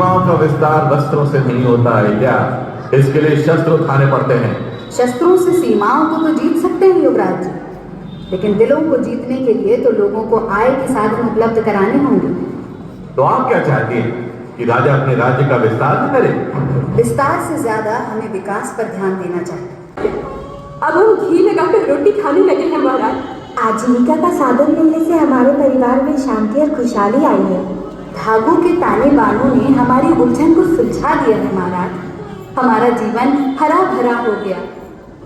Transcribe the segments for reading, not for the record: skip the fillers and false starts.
सीमाओं का विस्तार वस्त्रों से नहीं होता है क्या? इसके लिए शस्त्र उठाने पड़ते हैं। शस्त्रों से सीमाओं को तो जीत सकते हैं युवराज जी, लेकिन दिलों को जीतने के लिए तो लोगों को आय के साधन उपलब्ध कराने होंगे। तो आप क्या चाहती हैं कि राजा अपने राज्य का विस्तार न करे? विस्तार से ज्यादा हमें विकास पर ध्यान देना चाहिए। अब हम घी लगाकर रोटी खाने लगे हैं महाराज। आजीविका का साधन मिलने से हमारे परिवार में शांति और खुशहाली आई है। धागों के ताने बानों ने हमारी उलझन को सुलझा दिया है महाराज। हमारा जीवन हरा भरा हो गया।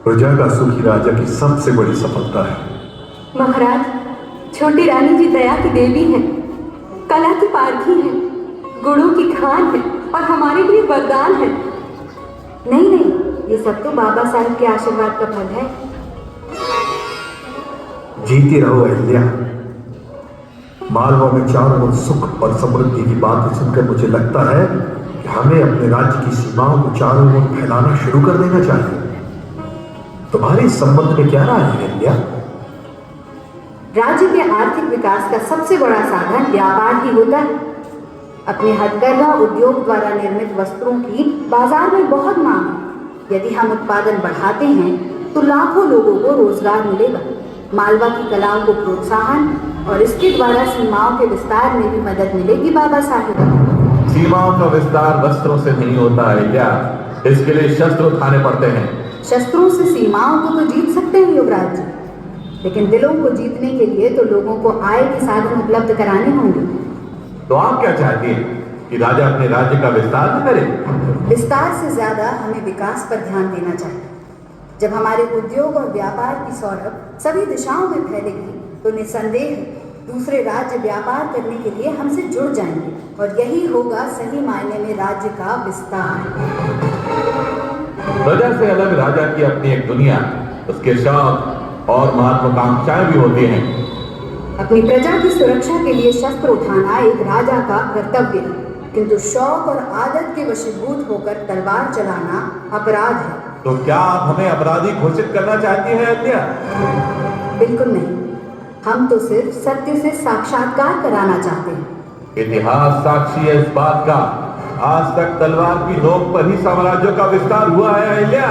प्रजा का सुखी राजा की सबसे बड़ी सफलता है। महाराज, छोटी रानी जी दया की देवी हैं, कला की पारखी हैं, गुणों की खान है और हमारे लिए वरदान है। नहीं नहीं, ये सब तो बाबा साहब के आशीर्वाद का फल है। जीती रहो अहिल्या। मालवा में चारों ओर सुख और समृद्धि की बात सुनकर मुझे लगता है कि हमें अपने राज्य की सीमाओं को चारों ओर फैलाना शुरू कर देना चाहिए। तुम्हारे इस संबंध में क्या राय है अहिल्या? राज्य के आर्थिक विकास का सबसे बड़ा साधन व्यापार ही होता है। अपने हथकरघा उद्योग द्वारा निर्मित वस्त्रों की बाजार में बहुत मांग है। यदि हम उत्पादन बढ़ाते हैं तो लाखों लोगों को रोजगार मिलेगा। मालवा की कलाओं को प्रोत्साहन और इसके द्वारा सीमाओं के विस्तार में भी मदद मिलेगी बाबा साहब। सीमाओं का विस्तार वस्त्रों से नहीं होता है क्या? इसके लिए शस्त्र उठाने पड़ते हैं। शस्त्रों से सीमाओं को तो जीत सकते हैं युवराज जी, लेकिन दिलों को जीतने के लिए तो लोगों को आय के साधन उपलब्ध कराने होंगे। तो आप क्या चाहती हैं कि राजा अपने राज्य का विस्तार न करे? विस्तार से ज्यादा हमें विकास पर ध्यान देना चाहिए। जब हमारे उद्योग और व्यापार की सौरभ सभी दिशाओं में फैलेगी तो निसंदेह दूसरे राज्य व्यापार करने के लिए हमसे जुड़ जाएंगे और यही होगा सही मायने में राज्य का विस्तार। प्रजा से अलग राजा की अपनी एक दुनिया, उसके शौक और महत्वाकांक्षाएं भी होती हैं। अपनी प्रजा की सुरक्षा के लिए शस्त्र उठाना एक राजा का कर्तव्य है, किंतु शौक और आदत के वशीभूत होकर तलवार चलाना अपराध है। तो क्या आप हमें अपराधी घोषित करना चाहती हैं अहिल्या? बिल्कुल नहीं, हम तो सिर्फ सत्य से साक्षात्कार कराना चाहते हैं। इतिहास साक्षी है इस बात का, आज तक तलवार की नोक पर ही साम्राज्यों का विस्तार हुआ है अहिल्या।